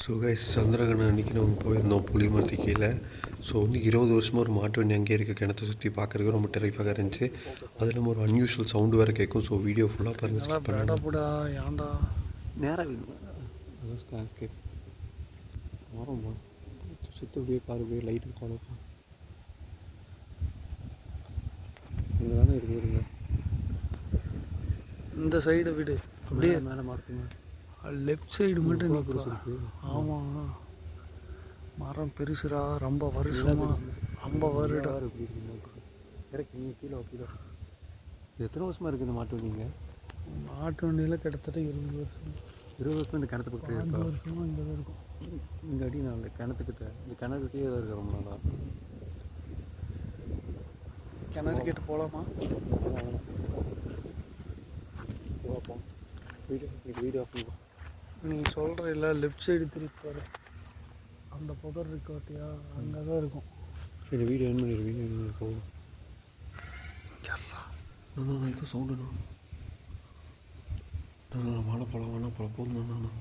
So guys சந்திரகிரகணம் அன்றைக்கி நம்ம போயிருந்தோம் புளிமரத்து கீழே. ஸோ வந்து 20 வருஷமாக ஒரு மாட்டு வண்டி அங்கேயே இருக்க கிணத்தை சுற்றி பார்க்குறதுக்கு ரொம்ப டெரிஃபாக இருந்துச்சு. அது இல்லாமல் ஒரு அன்யூஷுவல் சவுண்டு வேறு கேட்கும். ஸோ வீடியோ ஃபுல்லாக பாருங்கள், ஸ்கிப் பண்ணாதீங்க. ஏன்டா நேராக அதான் ஸ்கேப் வரும் சுற்றி அப்படியே பாரு, போய் லைட்டு ஃபாலோ பண்ண இங்கே தானே இருக்குதுங்க. இந்த சைடு விடு, அப்படியே மேலே மாற்றுங்க. லெஃப்ட் சைடு மட்டும் பெருசு இருக்குது. ஆமாம், மரம் பெருசுரா, ரொம்ப வருஷமா, ரொம்ப வருடம் இப்படி இருக்குங்க. இறக்கி நீங்கள் கீழே கீழே. இது எத்தனை வருஷமாக இருக்குது இந்த மாட்டு வண்டிங்க? மாட்டு வண்டியில் கிட்டத்தட்ட 20 வருஷம். 20 வருஷம் இந்த கிணத்து பக்கம் 5 வருஷமாக இங்கே தான் இருக்கும். இந்த அடி நான் கிணத்துக்கிட்ட இந்த கிணறுக்கிட்டே தான் இருக்க ரொம்ப நாளாக. கிணறு கேட்டு போகலாமா? வீடியோ ஆஃப் பண்ணுவோம். நீ சொல்கிற இல்லை, லெஃப்ட் சைடு திருப்பி பாரு, அந்த புதர் இருக்காட்டியா, அங்கே தான் இருக்கும். சரி வீடியோ ஆன் பண்ணிடு. வீடியோ போகும். இது சவுண்டுண்ணா. வாழை போகலாம் போதும்.